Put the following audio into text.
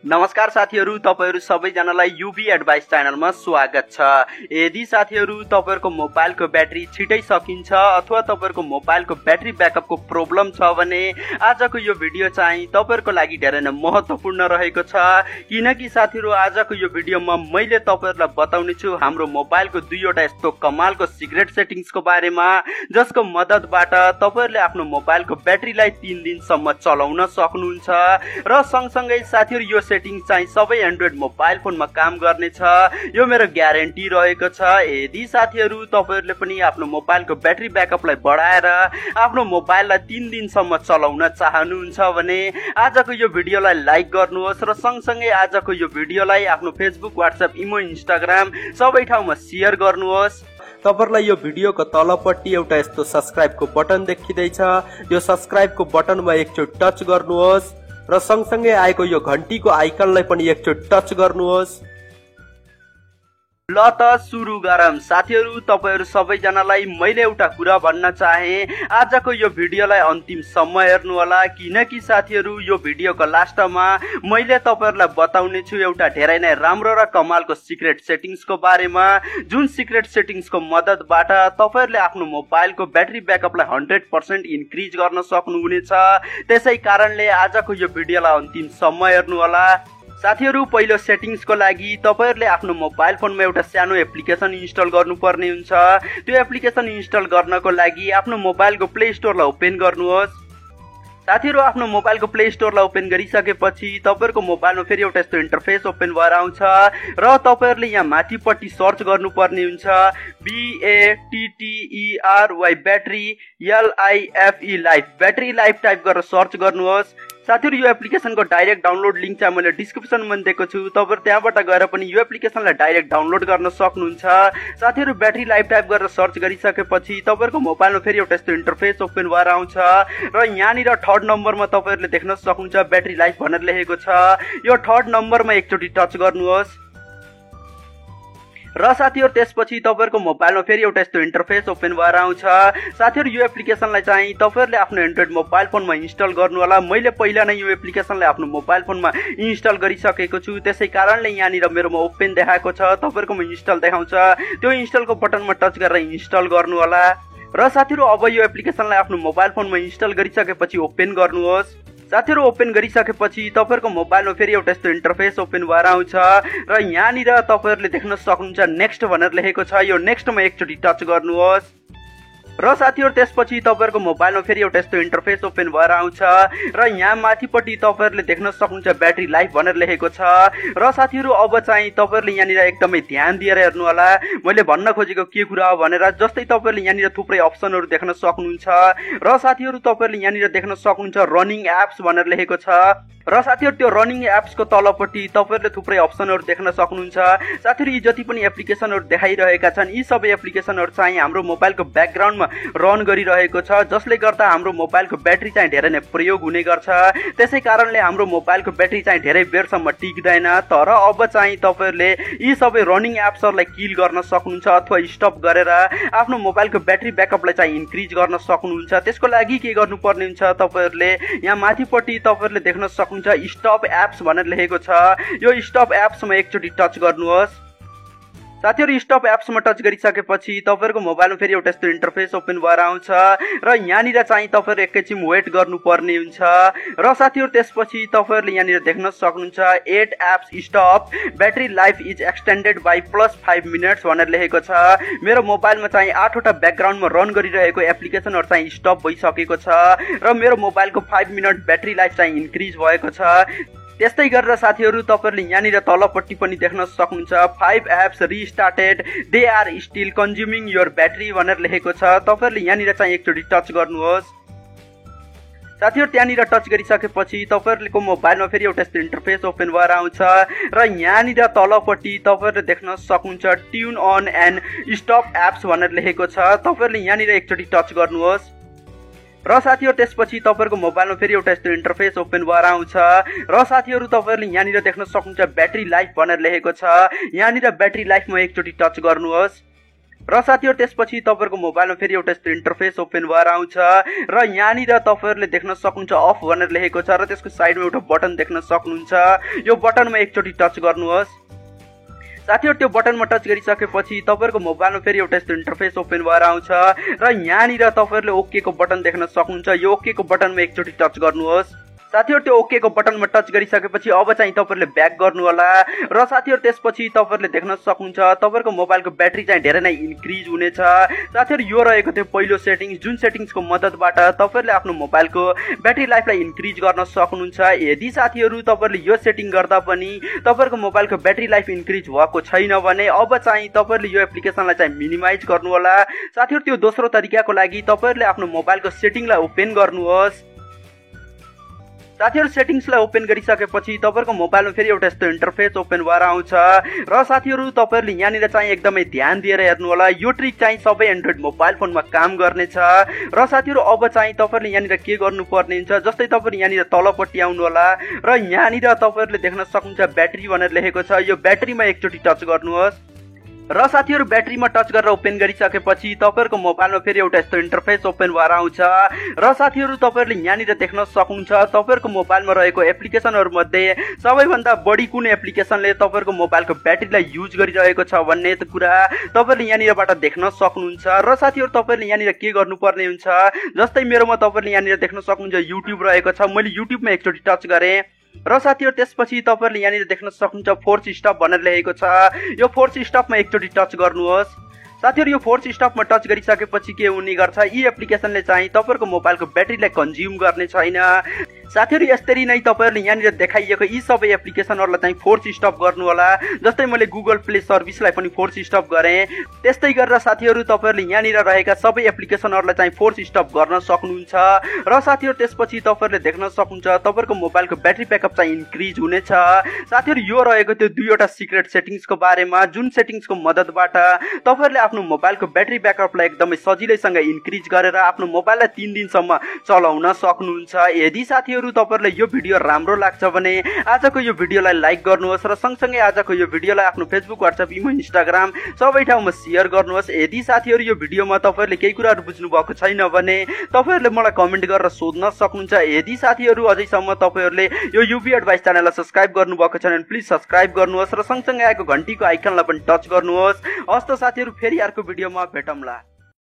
नमस्कार साथीहरु, तपाईहरु सबैजनालाई युबी एडभाइस च्यानलमा स्वागत छ। यदि साथीहरु तपाईहरुको मोबाइलको ब्याट्री छिटै सकिन्छ अथवा तपाईहरुको मोबाइलको ब्याट्री ब्याकअपको प्रब्लम छ भने आजको यो भिडियो चाहिँ तपाईहरुको लागि धेरै नै महत्त्वपूर्ण रहेको छ। किनकि साथीहरु आजको यो भिडियोमा मैले तपाईहरुलाई बताउने छु हाम्रो मोबाइलको दुईवटा यस्तो कमालको सिक्रेट सेटिङ्सको बारेमा, जसको मद्दतबाट तपाईहरुले आफ्नो मोबाइलको ब्याट्रीलाई 3 दिनसम्म चलाउन सक्नुहुन्छ। र सँगसँगै साथीहरु यो सेटिङ चाहिँ सबै एन्ड्रोइड मोबाइल फोनमा काम गर्नेछ, यो मेरो ग्यारेन्टी रहेको छ। यदि साथीहरु तपाईहरुले पनि आफ्नो मोबाइलको ब्याट्री ब्याकअपलाई बढाएर आफ्नो मोबाइललाई 3 दिनसम्म चलाउन चाहनुहुन्छ भने आजको यो भिडियोलाई लाइक गर्नुहोस् र सँगसँगै आजको यो भिडियोलाई आफ्नो फेसबुक, व्हाट्सएप, इमो, इन्स्टाग्राम सबै ठाउँमा शेयर गर्नुहोस्। तपाईहरुलाई यो भिडियोको तलपट्टि एउटा यस्तो सब्स्क्राइबको बटन देखिँदैछ, यो सब्स्क्राइबको बटनमा एकचोटि टच गर्नुहोस् र सँगसँगै आएको यो घण्टीको आइकनलाई पनि एकचोटि टच गर्नुहोस्। ल त सुरु गरौँ। साथीहरु तपाईहरु सबैजनालाई मैले एउटा कुरा भन्न चाहे, आजको यो भिडियोलाई अन्तिमसम्म हेर्नु होला, किनकि साथीहरु यो भिडियोको लास्टमा मैले तपाईहरुलाई बताउने छु एउटा धेरै नै राम्रो र कमालको सिक्रेट सेटिङ्सको बारेमा, जुन सिक्रेट सेटिङ्सको मद्दतबाट तपाईहरुले आफ्नो मोबाइलको ब्याट्री ब्याकअपलाई 100% इन्क्रिज गर्न सक्नुहुनेछ। त्यसै कारणले आजको यो भिडियोलाई अन्तिमसम्म हेर्नु होला। साथीहरु पहिलो सेटिङ्सको लागि तपाईहरुले आफ्नो मोबाइल फोनमा एउटा सानो एप्लिकेसन इन्स्टल गर्नुपर्ने हुन्छ। त्यो एप्लिकेसन इन्स्टल गर्नको लागि आफ्नो मोबाइलको प्ले स्टोरलाई ओपन गर्नुहोस्। साथीहरु आफ्नो मोबाइलको प्ले स्टोरलाई ओपन गरिसकेपछि तपाईहरुको मोबाइलमा फेरि एउटा यस्तो इन्टरफेस ओपन भएर आउँछ र तपाईहरुले यहाँ माथिपट्टि सर्च गर्नुपर्ने हुन्छ BATTERY battery LIFE life, battery life type गरेर सर्च गर्नुहोस्। साथीहरु यो एप्लिकेसनको डाइरेक्ट डाउनलोड लिंक चाहिँ मैले डिस्क्रिप्सनमा दिएको छु, तपाईहरु त्यहाँबाट गएर पनि यो एप्लिकेसनलाई डाइरेक्ट डाउनलोड गर्न सक्नुहुन्छ। साथीहरु ब्याट्री लाइफ टाइप गरेर सर्च गरिसकेपछि तपाईहरुको मोबाइलमा फेरि एउटा यस्तो इन्टरफेस ओपन भएर आउँछ र यहाँनिर थर्ड नम्बरमा तपाईहरुले देख्न सक्नुहुन्छ ब्याट्री लाइफ भनेर लेखेको छ। यो थर्ड नम्बरमा एकचोटि टच गर्नुहोस् र साथीहरु त्यसपछि तपाईहरुको मोबाइलमा फेरि एउटा यस्तो इन्टरफेस ओपन भएर आउँछ। साथीहरु यो एप्लिकेसनलाई चाहिँ तपाईहरुले आफ्नो एन्ड्रोइड मोबाइल फोनमा इन्स्टल गर्नु होला। मैले पहिला नै यो एप्लिकेसनलाई आफ्नो मोबाइल फोनमा इन्स्टल गरिसकेको छु, त्यसै कारणले यहाँनिर मेरोमा ओपन देखाएको छ, तपाईहरुकोमा इन्स्टल देखाउँछ। त्यो इन्स्टलको बटनमा टच गरेर इन्स्टल गर्नु होला। र साथीहरु अब यो एप्लिकेसनलाई आफ्नो मोबाइल फोनमा इन्स्टल गरिसकेपछि ओपन गर्नुहोस्। साथीहरु ओपन गरिसकेपछि तपाईहरुको मोबाइलमा फेरि एउटा यस्तो इन्टरफेस ओपन भएर आउँछ र यहाँनिर तपाईहरुले देख्न सक्नुहुन्छ नेक्स्ट भनेर लेखेको छ। यो नेक्स्टमा एकचोटि टच गर्नुहोस् र साथीहरु त्यसपछि तपाईहरुको मोबाइलमा फेरि एउटा यस्तो इन्टरफेस ओपन भएर आउँछ र यहाँ माथिपट्टि तपाईहरुले देख्न सक्नुहुन्छ ब्याट्री लाइफ भनेर लेखेको छ। र साथीहरु अब चाहिँ तपाईहरुले यहाँनिर एकदमै ध्यान दिएर हेर्नु होला मैले भन्न खोजेको के कुरा हो भनेर। जस्तै तपाईहरुले यहाँनिर थुप्रै अप्सनहरु देख्न सक्नुहुन्छ र साथीहरु तपाईहरुले यहाँनिर देख्न सक्नुहुन्छ रनिङ एप्स भनेर लेखेको छ। र साथीहरु त्यो रनिङ एप्सको तलपट्टि तपाईहरुले थुप्रै अप्सनहरु देख्न सक्नुहुन्छ। साथीहरु यी जति पनि एप्लिकेसनहरु देखाइरहेका छन् यी सबै एप्लिकेसनहरु चाहिँ हाम्रो मोबाइलको ब्याकग्राउन्डमा रन गरिरहेको छ, जसले गर्दा हाम्रो मोबाइलको ब्याट्री चाहिँ धेरै नै प्रयोग हुने गर्छ। त्यसै कारणले हाम्रो मोबाइलको ब्याट्री चाहिँ धेरै बेरसम्म टिक्दैन। तर अब चाहिँ तपाईहरुले यी सबै रनिङ एप्सहरुलाई किल गर्न सक्नुहुन्छ अथवा स्टप गरेर आफ्नो मोबाइलको ब्याट्री ब्याकअपलाई चाहिँ इन्क्रिज गर्न सक्नुहुन्छ। त्यसको लागि के गर्नुपर्ने हुन्छ, तपाईहरुले यहाँ माथिपट्टि तपाईहरुले देख्न सक्नुहुन्छ स्टप एप्स भनेर लेखेको छ। यो स्टप एप्समा एकचोटि टच गर्नुहोस्। साथीहरु स्टप एप्समा टच गरिसकेपछि तपाईहरुको मोबाइलमा फेरि एउटा यस्तो इन्टरफेस ओपन भएर आउँछ र यहाँनिर चाहिँ तपाईहरु एकैछिन वेट गर्नुपर्ने हुन्छ। र साथीहरु त्यसपछि तपाईहरुले यहाँनिर देख्न सक्नुहुन्छ 8 apps stop battery life is extended by +5 minutes भनेर लेखेको छ। मेरो मोबाइलमा चाहिँ 8 वटा ब्याकग्राउन्डमा रन गरिरहेको एप्लिकेसनहरु चाहिँ स्टप भइसकेको छ र मेरो मोबाइलको 5 मिनट ब्याट्री लाइफ चाहिँ इन्क्रिज भएको छ। त्यस्तै गरेर साथीहरु तपाईहरुले यहाँनिर तलपट्टि पनि देख्न सक्नुहुन्छ 5 apps restarted they are still consuming your battery भनेर लेखेको छ। तपाईहरुले यहाँनिर चाहिँ एकचोटि टच गर्नुहोस्। साथीहरु त्यहाँनिर टच गरिसकेपछि तपाईहरुको मोबाइलमा फेरि एउटा यस्तो इन्टरफेस ओपन भएर आउँछ र यहाँनिर तलपट्टि तपाईहरुले देख्न सक्नुहुन्छ tune on and stop apps भनेर लेखेको छ। तपाईहरुले यहाँनिर एकचोटि टच गर्नुहोस् र साथीहरु त्यसपछि तपाईहरुको मोबाइलमा फेरि एउटा यस्तो इन्टरफेस ओपन भएर आउँछ र साथीहरु तपाईहरुले यहाँनिर देख्न सक्नुहुन्छ ब्याट्री लाइफ भनेर लेखेको छ। यहाँनिर ब्याट्री लाइफमा एकचोटि टच गर्नुहोस्। र साथीहरु त्यसपछि तपाईहरुको मोबाइलमा फेरि एउटा यस्तो इन्टरफेस ओपन भएर आउँछ र यहाँनिर तपाईहरुले देख्न सक्नुहुन्छ अफ भनेर लेखेको छ र त्यसको साइडमा एउटा बटन देख्न सक्नुहुन्छ। यो बटनमा एकचोटी टच गर्नुहोस्। साथीहरु त्यो बटनमा टच गरिसकेपछि तपाईहरुको मोबाइलमा फेरि एउटा यस्तो इन्टरफेस ओपन भएर आउँछ र यहाँनिर तपाईहरुले ओके को बटन देख्न सक्नुहुन्छ। यो ओके को बटनमा एकचोटी टच गर्नुहोस्। साथीहरु त्यो ओके को बटनमा टच गरिसकेपछि अब चाहिँ तपाईहरुले ब्याक गर्नु होला र साथीहरु त्यसपछि तपाईहरुले देख्न सक्नुहुन्छ तपाईहरुको मोबाइलको ब्याट्री चाहिँ धेरै नै इन्क्रिज हुनेछ। साथीहरु यो रहेको थियो पहिलो सेटिङ्स, जुन सेटिङ्सको मद्दतबाट तपाईहरुले आफ्नो मोबाइलको ब्याट्री लाइफलाई इन्क्रिज गर्न सक्नुहुन्छ। यदि साथीहरु तपाईहरुले यो सेटिङ गर्दा पनि तपाईहरुको मोबाइलको ब्याट्री लाइफ इन्क्रिज भएको छैन भने अब चाहिँ तपाईहरुले यो एप्लिकेसनलाई चाहिँ मिनिमाइज गर्नु होला। साथीहरु त्यो दोस्रो तरिकाको लागि तपाईहरुले आफ्नो मोबाइलको सेटिङलाई ओपन गर्नुहोस्। साथीहरु सेटिङ्सलाई ओपन गरिसकेपछि तपाईहरुको मोबाइलमा फेरि एउटा यस्तो इन्टरफेस ओपन भएर आउँछ र साथीहरु तपाईहरुले यहाँनिर चाहिँ एकदमै ध्यान दिएर हेर्नु होला। यो ट्रिक चाहिँ सबै एन्ड्रोइड मोबाइल फोनमा काम गर्नेछ र साथीहरु अब चाहिँ तपाईहरुले यहाँनिर के गर्नुपर्ने हुन्छ, जस्तै तपाईहरु यहाँनिर तलपट्टि आउनु होला र यहाँनिर तपाईहरुले देख्न सक्नुहुन्छ ब्याट्री भनेर लेखेको छ। यो ब्याट्रीमा एकचोटी टच गर्नुहोस् र साथीहरु ब्याट्रीमा टच गरेर ओपन गरिसकेपछि तपाईहरुको मोबाइलमा फेरि एउटा यस्तो इन्टरफेस ओपन भएर आउँछ र साथीहरु तपाईहरुले यहाँनिर देख्न सक्नुहुन्छ तपाईहरुको मोबाइलमा रहेको एप्लिकेसनहरु मध्ये सबैभन्दा बढी कुन एप्लिकेसनले तपाईहरुको मोबाइलको ब्याट्रीलाई युज गरिरहेको छ भन्ने कुरा तपाईहरुले यहाँनिरबाट देख्न सक्नुहुन्छ। र साथीहरु तपाईहरुले यहाँनिर के गर्नुपर्ने हुन्छ, जस्तै मेरोमा तपाईहरुले यहाँनिर देख्न सक्नुहुन्छ युट्युब रहेको छ। मैले युट्युबमा एकचोटी टच गरेँ र साथीहरु त्यसपछि तपाईहरुले यहाँनिर देख्न सक्नुहुन्छ फोर्स स्टप भनेर लेखेको छ। यो फोर्स स्टपमा एकचोटी टच गर्नुहोस्। साथीहरु यो फोर्स स्टपमा टच गरिसकेपछि के हुने गर्छ, यी एप्लिकेसनले चाहिँ तपाईहरुको मोबाइलको ब्याट्रीलाई कन्ज्युम गर्ने छैन। साथीहरु यसरी नै तपाईहरुले यहाँनिर देखाइएको यी सबै एप्लिकेसनहरुलाई चाहिँ फोर्स स्टप गर्नु होला। जस्तै मैले गुगल प्ले सर्भिसलाई पनि फोर्स स्टप गरेँ, त्यस्तै गरेर साथीहरु तपाईहरुले यहाँनिर रहेका सबै एप्लिकेसनहरुलाई चाहिँ फोर्स स्टप गर्न सक्नुहुन्छ। र साथीहरु त्यसपछि तपाईहरुले देख्न सक्नुहुन्छ तपाईहरुको मोबाइलको ब्याट्री ब्याकअप चाहिँ इन्क्रिज हुनेछ। साथीहरु यो रहेको त्यो दुईवटा सिक्रेट सेटिङ्सको बारेमा, जुन सेटिङ्सको मद्दतबाट तपाईहरुले आफ्नो मोबाइलको ब्याट्री ब्याकअपलाई एकदमै सजिलैसँग इन्क्रिज गरेर आफ्नो मोबाइललाई 3 दिनसम्म चलाउन सक्नुहुन्छ। यदि साथीहरु तपाईहरुलाई यो भिडियो राम्रो लाग्छ भने आजको यो भिडियोलाई लाइक गर्नुहोस् र सँगसँगै आजको यो भिडियोलाई आफ्नो फेसबुक, व्हाट्सएप, इमो, इन्स्टाग्राम सबै ठाउँमा शेयर गर्नुहोस्। यदि साथीहरु यो भिडियोमा तपाईहरुले केही कुराहरु बुझ्नु भएको छैन भने तपाईहरुले मलाई कमेन्ट गरेर सोध्न सक्नुहुन्छ। यदि साथीहरु अझैसम्म तपाईहरुले यो युबी एडभाइस च्यानललाई सब्स्क्राइब गर्नु भएको छैन भने प्लिज सब्स्क्राइब गर्नुहोस् र सँगसँगै आएको घण्टीको आइकनलाई पनि टच गर्नुहोस्। हस्त साथीहरु फेरि अर्को भिडियोमा भेटौँला।